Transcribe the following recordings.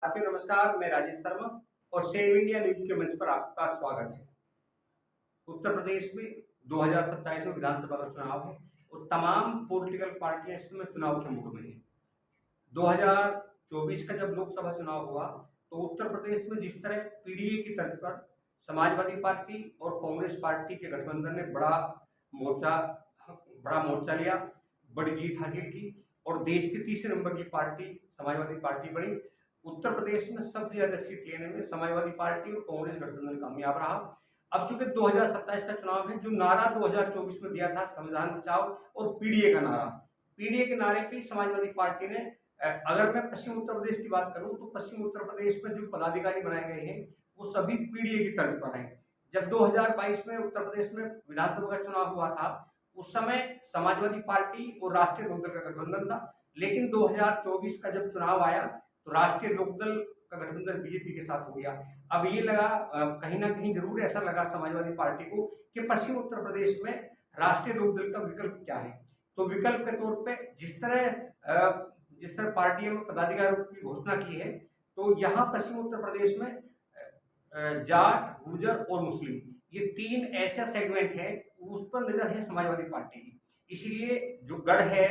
साथियों नमस्कार, मैं राजेश शर्मा और सेव इंडिया न्यूज के मंच पर आपका स्वागत है। उत्तर प्रदेश में 2027 में विधानसभा का चुनाव है और तमाम पॉलिटिकल पार्टियां इस समय चुनाव के मूड में हैं। 2024 का जब लोकसभा चुनाव हुआ तो उत्तर प्रदेश में जिस तरह पीडीए की तर्ज पर समाजवादी पार्टी और कांग्रेस पार्टी के गठबंधन ने मोर्चा बड़ा मोर्चा लिया, बड़ी जीत हासिल की और देश की तीसरे नंबर की पार्टी समाजवादी पार्टी बनी। उत्तर प्रदेश में सबसे ज्यादा सीट लेने में समाजवादी पार्टी और कांग्रेस गठबंधन कामयाब रहा। अब चूंकि 2027 का चुनाव है, जो नारा 2024 में दिया था संविधान बचाओ और पीडीए का नारा, पीडीए के नारे पे समाजवादी पार्टी ने अगर मैं पश्चिम उत्तर प्रदेश की बात करूं तो पश्चिम उत्तर प्रदेश में जो पदाधिकारी बनाए गए हैं वो सभी पीडीए की तर्ज पर हैं। जब 2022 में उत्तर प्रदेश में विधानसभा का चुनाव हुआ था उस समय समाजवादी पार्टी और राष्ट्रीय लोकदल का गठबंधन था, लेकिन 2024 का जब चुनाव आया तो राष्ट्रीय लोकदल का गठबंधन बीजेपी के साथ हो गया। अब ये लगा कहीं ना कहीं जरूर ऐसा लगा समाजवादी पार्टी को कि पश्चिम उत्तर प्रदेश में राष्ट्रीय लोकदल का विकल्प क्या है। तो विकल्प के तौर पे जिस तरह पार्टियों में पदाधिकारियों की घोषणा की है तो यहाँ पश्चिम उत्तर प्रदेश में जाट, गुर्जर और मुस्लिम ये तीन ऐसा सेगमेंट है उस पर नजर है समाजवादी पार्टी की। इसलिए जो गढ़ है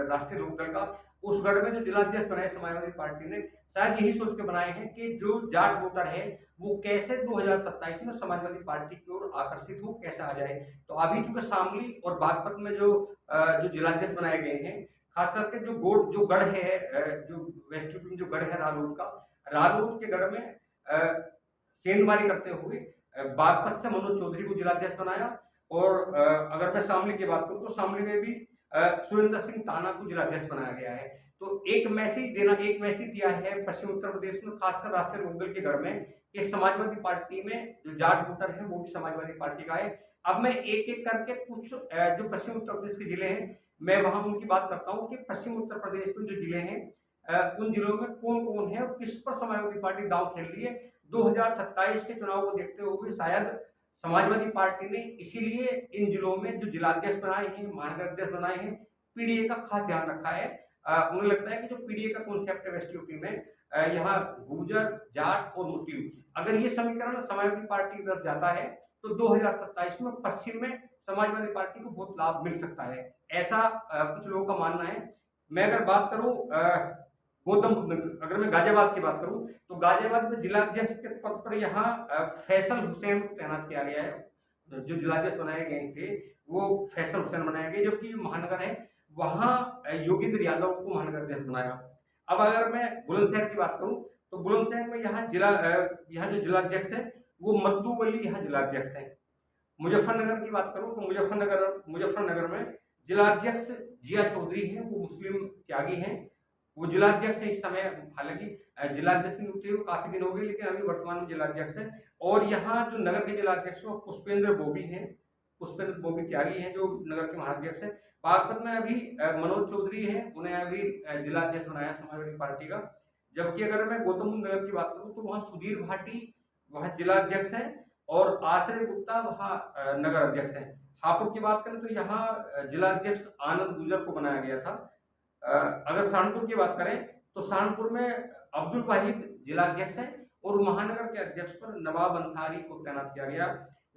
राष्ट्रीय लोकदल का, उस गढ़ में जो जिलाध्यक्ष बनाए समाजवादी पार्टी ने शायद यही सोच के बनाए हैं कि जो जाट वोटर है वो कैसे 2027 में समाजवादी पार्टी की ओर आकर्षित हो, कैसे आ जाए। तो अभी चूंकि शामली और बागपत में जो जिलाध्यक्ष बनाए गए हैं, खास करके जो गढ़ है जो वेस्ट यूपी में जो गढ़ है रालोद के गढ़ में सेंधमारी करते हुए बागपत से मनोज चौधरी को जिलाध्यक्ष बनाया और अगर मैं शामली की बात करूं तो शामली में भी सुरेंद्र सिंह ताना को जिलाध्यक्ष बनाया गया है। तो एक मैसेज दिया है पश्चिम उत्तर प्रदेश में, खासकर राष्ट्रीय लोकदल के गढ़ में, कि समाजवादी पार्टी में जो जाट वोटर है वो भी समाजवादी पार्टी का है। अब मैं एक एक करके कुछ जो पश्चिम उत्तर प्रदेश के जिले हैं मैं वहां उनकी बात करता हूँ कि पश्चिम उत्तर प्रदेश में जो जिले हैं उन जिलों में कौन कौन है और किस पर समाजवादी पार्टी दांव खेल रही है। 2027 के चुनाव को देखते हुए शायद समाजवादी पार्टी ने इसीलिए इन जिलों में जो जिलाध्यक्ष बनाए हैं, महानगर अध्यक्ष बनाए हैं, पीडीए का खास ध्यान रखा है। उन्हें लगता है कि जो पीडीए का कॉन्सेप्ट है वेस्ट यूपी में, यहाँ गुर्जर, जाट और मुस्लिम, अगर ये समीकरण समाजवादी पार्टी की तरफ जाता है तो 2027 में पश्चिम में समाजवादी पार्टी को बहुत लाभ मिल सकता है, ऐसा कुछ लोगों का मानना है। मैं अगर बात करूं गौतम बुद्ध नगर, अगर मैं गाजियाबाद की बात करूं तो गाजियाबाद में जिलाध्यक्ष के पद पर यहाँ फैसल हुसैन को तैनात किया गया है। जो जिलाध्यक्ष बनाए गए थे वो फैसल हुसैन बनाए गए, जबकि जो महानगर है वहाँ योगेंद्र यादव को महानगर अध्यक्ष बनाया। अब अगर मैं बुलंदशहर की बात करूं तो बुलंदशहर में यहाँ जो जिलाध्यक्ष है वो मद्दू वली यहाँ जिलाध्यक्ष है। मुजफ्फरनगर की बात करूं तो मुजफ्फरनगर में जिलाध्यक्ष जिया चौधरी हैं, वो मुस्लिम त्यागी हैं, वो जिलाध्यक्ष है इस समय। हालांकि जिलाध्यक्ष की नियुक्ति को काफी दिन हो गए लेकिन अभी वर्तमान में जिलाध्यक्ष है। और यहाँ जो नगर के जिलाध्यक्ष वो पुष्पेंद्र बोबी त्यागी हैं जो नगर के महाध्यक्ष है। बागपत में अभी मनोज चौधरी है, उन्हें अभी जिलाध्यक्ष बनाया समाजवादी पार्टी का। जबकि अगर मैं गौतम बुद्ध नगर की बात करूँ तो वहाँ सुधीर भाटी वहाँ जिलाध्यक्ष है और आश्रय गुप्ता वहाँ नगर अध्यक्ष है। हापुड़ की बात करें तो यहाँ जिलाध्यक्ष आनंद गुजर को बनाया गया था। अगर सहारनपुर की बात करें तो सहारनपुर में अब्दुल वाहिद जिलाध्यक्ष है और महानगर के अध्यक्ष पर नवाब अंसारी को तैनात किया गया।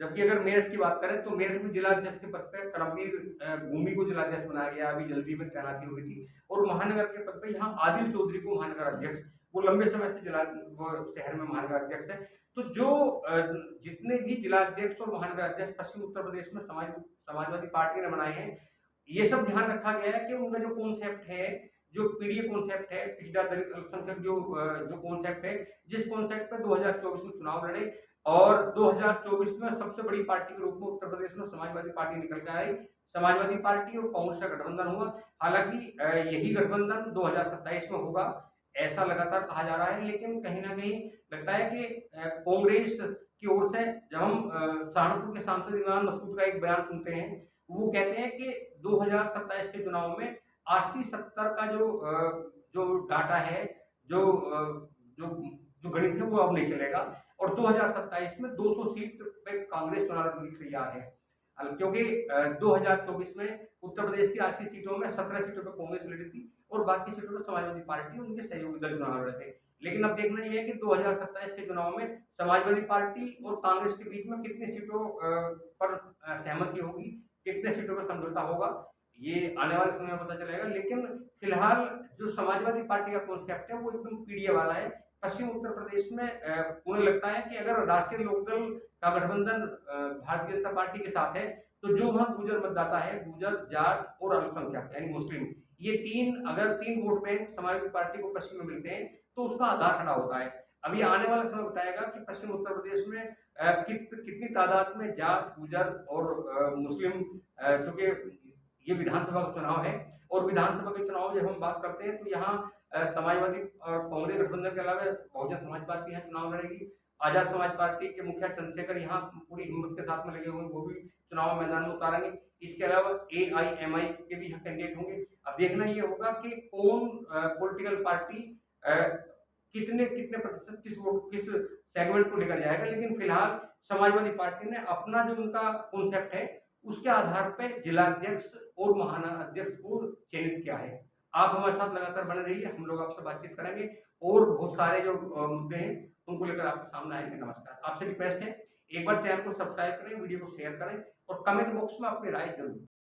जबकि अगर मेरठ की बात करें तो मेरठ में जिलाध्यक्ष के पद पर करमवीर भूमि को जिलाध्यक्ष बनाया गया, अभी जल्दी में तैनाती हुई थी। और महानगर के पद पर यहाँ आदिल चौधरी को महानगर अध्यक्ष, वो लंबे समय से शहर में महानगर अध्यक्ष है। तो जो जितने भी जिलाध्यक्ष और महानगर अध्यक्ष पश्चिम उत्तर प्रदेश में समाजवादी पार्टी ने बनाए हैं, ये सब ध्यान रखा गया है कि उनका जो कॉन्सेप्ट है, जो पीडीए कॉन्सेप्ट है, पिछड़ा दलित अल्पसंख्यक जो कॉन्सेप्ट है, जिस कॉन्सेप्ट पर 2024 में चुनाव लड़े और 2024 में सबसे बड़ी पार्टी के रूप में उत्तर प्रदेश में समाजवादी पार्टी निकल के आई। समाजवादी पार्टी और कांग्रेस का गठबंधन हुआ। हालांकि यही गठबंधन 2027 में होगा ऐसा लगातार कहा जा रहा है, लेकिन कहीं ना कहीं लगता है कि कांग्रेस की ओर से जब हम सहारनपुर के सांसद इमरान मसूद का एक बयान सुनते हैं, वो कहते हैं कि 2027 के चुनाव में 80-70 का जो डाटा है, जो जो जो गणित है वो अब नहीं चलेगा और 2027 में 200 सीट पे कांग्रेस चुनाव लड़ने के लिए तैयार है। क्योंकि 2024 में उत्तर प्रदेश की 80 सीटों में 17 सीटों पर कांग्रेस लड़ी थी और बाकी सीटों पर समाजवादी पार्टी उनके सहयोगी दल चुनाव लड़े थे। लेकिन अब देखना ये है कि 2027 के चुनाव में समाजवादी पार्टी और कांग्रेस के बीच में कितनी सीटों पर सहमति होगी, कितने सीटों पर समझौता होगा, ये आने वाले समय में पता चलेगा। लेकिन फिलहाल जो समाजवादी पार्टी का कॉन्सेप्ट है वो एकदम पीडीए वाला है। पश्चिम उत्तर प्रदेश में उन्हें लगता है कि अगर राष्ट्रीय लोकदल का गठबंधन भारतीय जनता पार्टी के साथ है, तो जो वहाँ गुर्जर मतदाता है, गुर्जर, जाट और अल्पसंख्यक यानी मुस्लिम, ये तीन वोट बैंक समाजवादी पार्टी को पश्चिम में मिलते हैं, तो उसका आधार खड़ा होता है। अभी आने वाला समय बताएगा कि पश्चिम उत्तर प्रदेश में कितनी तादाद में जाट, गुर्जर और मुस्लिम, चूंकि ये विधानसभा का चुनाव है और विधानसभा के चुनाव जब हम बात करते हैं तो यहाँ समाजवादी और कांग्रेस गठबंधन के अलावा बहुजन समाज पार्टी यहाँ चुनाव लड़ेगी। आजाद समाज पार्टी के मुखिया चंद्रशेखर यहाँ पूरी हिम्मत के साथ में लगे हुए, वो भी चुनाव मैदान में उतारेंगे। इसके अलावा AIMI के भी यहाँ कैंडिडेट होंगे। अब देखना ये होगा कि कौन पॉलिटिकल पार्टी कितने कितने प्रतिशत किस सेगमेंट को लेकर जाएगा। लेकिन फिलहाल समाजवादी पार्टी ने अपना जो उनका कॉन्सेप्ट है उसके आधार पर जिलाध्यक्ष और महानगराध्यक्ष को चयनित किया है। आप हमारे साथ लगातार बने रहिए, हम लोग आपसे बातचीत करेंगे और बहुत सारे जो मुद्दे हैं उनको लेकर आपके सामने आएंगे। नमस्कार, आपसे रिक्वेस्ट है एक बार चैनल को सब्सक्राइब करें, वीडियो को शेयर करें और कमेंट बॉक्स में अपनी राय जरूर